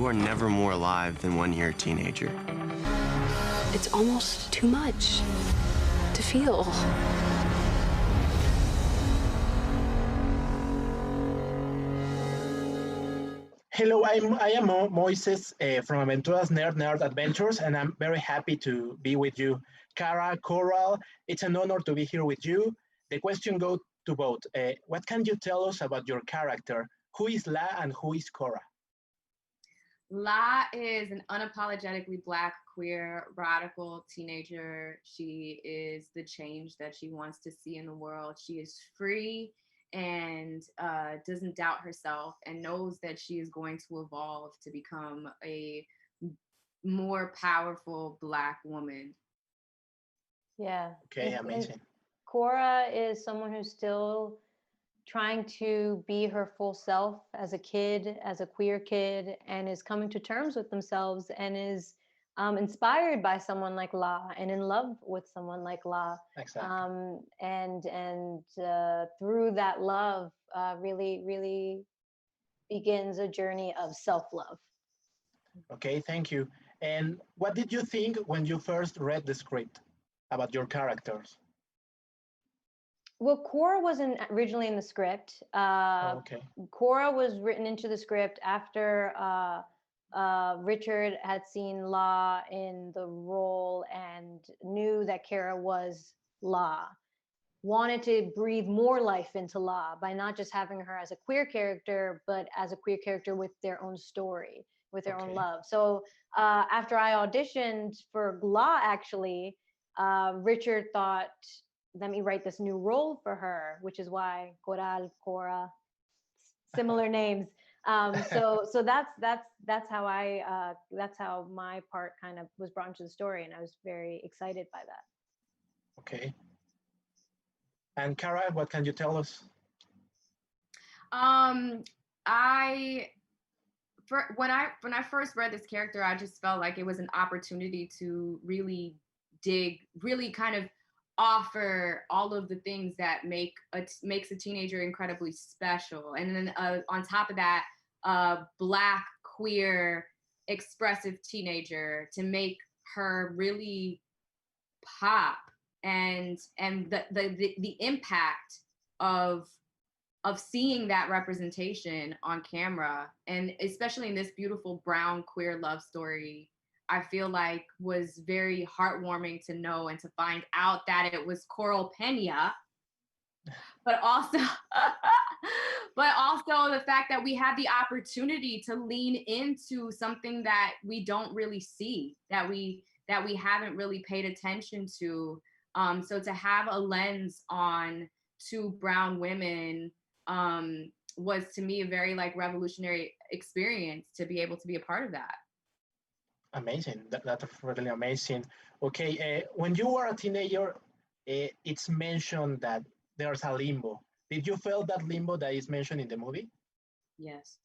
You are never more alive than when you're a teenager. It's almost too much to feel. Hello, I am Moises from Aventuras Nerd Adventures, and I'm very happy to be with you. Kara, Coral, it's an honor to be here with you. The question goes to both. What can you tell us about your character? Who is La and who is Cora? La is an unapologetically Black, queer, radical teenager. She is the change that she wants to see in the world. She is free and doesn't doubt herself and knows that she is going to evolve to become a more powerful Black woman. Yeah. Okay, amazing. Cora is someone who's still trying to be her full self as a kid, as a queer kid, and is coming to terms with themselves and is inspired by someone like La and in love with someone like La. Exactly. And through that love, really begins a journey of self-love. Okay, thank you. And what did you think when you first read the script about your characters? Well, Cora wasn't originally in the script. Okay. Cora was written into the script after Richard had seen La in the role and knew that Kara was La. Wanted to breathe more life into La by not just having her as a queer character, but as a queer character with their own story, with their own love. So after I auditioned for La, actually, Richard thought, let me write this new role for her, which is why Coral, Cora, similar names. So that's how that's how my part kind of was brought into the story, and I was very excited by that. Okay. And Kara, what can you tell us? When I first read this character, I just felt like it was an opportunity to really kind of offer all of the things that makes a teenager incredibly special, and then on top of that, Black, queer, expressive teenager, to make her really pop, and the impact of seeing that representation on camera, and especially in this beautiful brown queer love story, I feel like was very heartwarming to know and to find out that it was Coral Peña, but also the fact that we had the opportunity to lean into something that we don't really see, that we haven't really paid attention to. So to have a lens on two brown women was, to me, a very revolutionary experience to be able to be a part of that. Amazing. That's really amazing. Okay, when you were a teenager, it's mentioned that there's a limbo. Did you feel that limbo that is mentioned in the movie? Yes.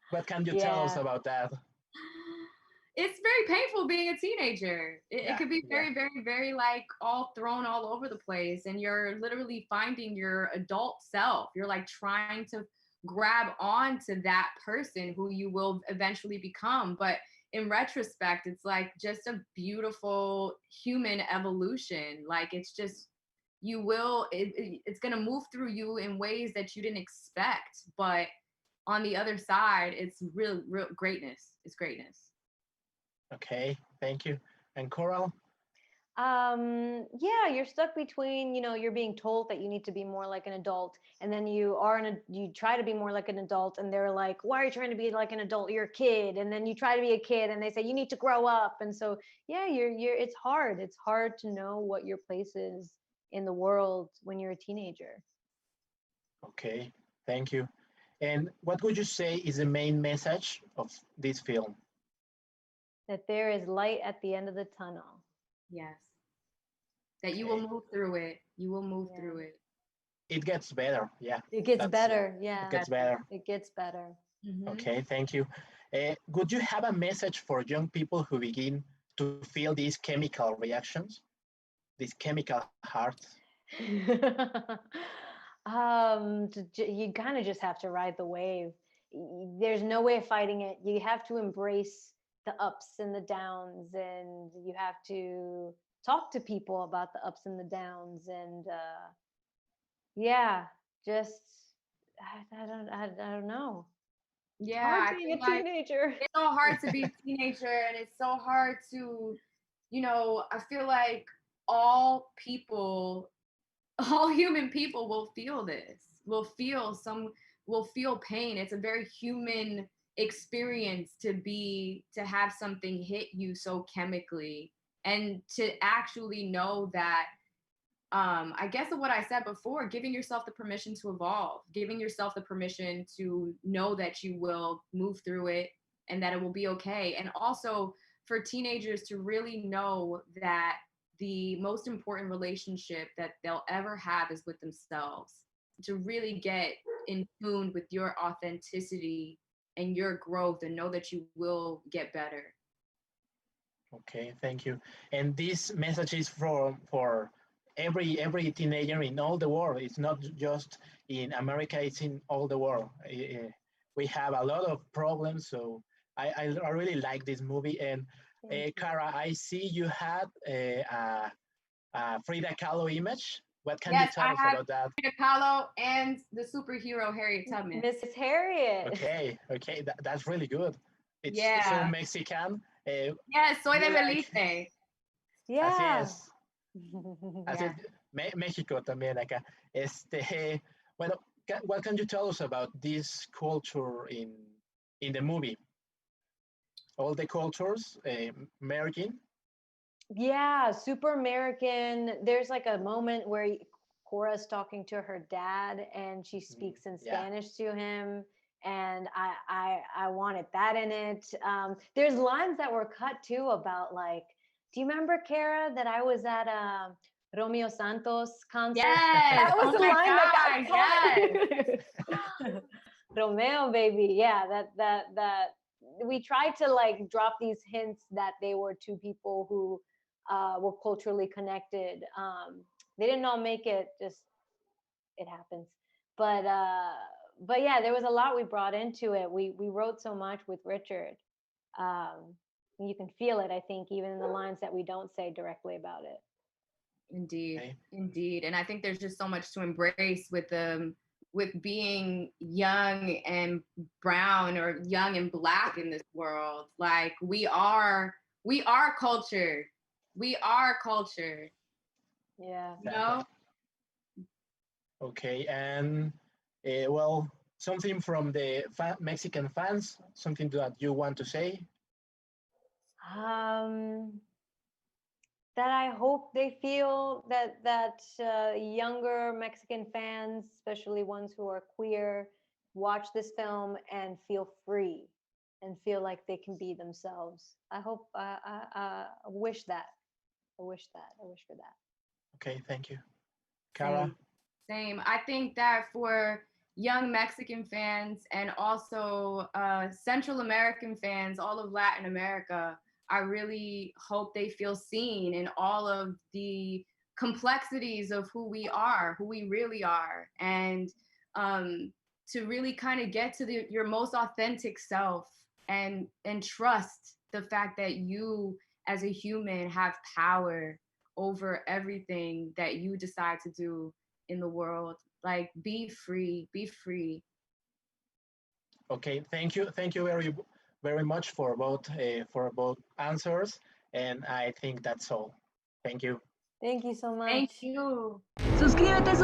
What can you tell us about that? It's very painful being a teenager. It could be very, very, very all thrown all over the place, and you're literally finding your adult self. You're trying to grab on to that person who you will eventually become. But in retrospect, it's just a beautiful human evolution. It's just, it's going to move through you in ways that you didn't expect. But on the other side, it's real greatness. It's greatness. Okay, thank you. And Coral? Yeah, you're stuck between, you're being told that you need to be more like an adult, and then you try to be more like an adult, and they're like, why are you trying to be like an adult? You're a kid. And then you try to be a kid, and they say you need to grow up. And so, yeah, it's hard. It's hard to know what your place is in the world when you're a teenager. Okay, thank you. And what would you say is the main message of this film? That there is light at the end of the tunnel. Yes. That you will move through it. You will move through it. It gets better. Yeah. It gets better. Yeah. It gets better. It gets better. Mm-hmm. Okay, thank you. Would you have a message for young people who begin to feel these chemical reactions, these chemical hearts? You kind of just have to ride the wave. there's no way of fighting it. You have to embrace the ups and the downs, and you have to talk to people about the ups and the downs, and yeah, just I don't know. Yeah, Hard being a teenager. It's so hard to be a teenager, and it's so hard to, I feel like all human people will feel this, will feel pain. It's a very human experience to have something hit you so chemically, and to actually know that, I guess what I said before, giving yourself the permission to evolve, giving yourself the permission to know that you will move through it and that it will be okay. And also for teenagers to really know that the most important relationship that they'll ever have is with themselves, to really get in tune with your authenticity and your growth, and know that you will get better. Okay, thank you. And this message is for every teenager in all the world. It's not just in America, it's in all the world. We have a lot of problems, so I really like this movie. And Kara, I see you had a Frida Kahlo image. What can you tell us about that? Frida Kahlo and the superhero Harriet Tubman. Miss Harriet. Okay, that's really good. It's so Mexican. Yes, soy de Belice. Yeah. Así es. Así es. México también acá. Bueno, what can you tell us about this culture in the movie? All the cultures merging. Yeah, super American. There's like a moment where Cora's talking to her dad, and she speaks in Spanish to him, and I wanted that in it. There's lines that were cut too about, like, do you remember, Kara, that I was at Romeo Santos concert? Yes. That was the line that got cut. Romeo, baby. Yeah, that we tried to like drop these hints that they were two people who were culturally connected. They didn't all make it, just it happens. But yeah, there was a lot we brought into it. We wrote so much with Richard. You can feel it, I think, even in the lines that we don't say directly about it. Indeed, indeed. And I think there's just so much to embrace with being young and brown, or young and Black in this world. Like, we are culture. We are culture. Yeah. You know? Okay, and well, something from the Mexican fans, something that you want to say? That I hope they feel that younger Mexican fans, especially ones who are queer, watch this film and feel free and feel like they can be themselves. I hope, I wish that. I wish for that. Okay, thank you. Kara? Same. I think that for young Mexican fans, and also Central American fans, all of Latin America, I really hope they feel seen in all of the complexities of who we really are, and to really kind of get to your most authentic self, and trust the fact that you as a human have power over everything that you decide to do in the world. Like, be free. Okay, thank you very much for both answers, and I think that's all. Thank you. Thank you so much. Thank you. Suscríbete.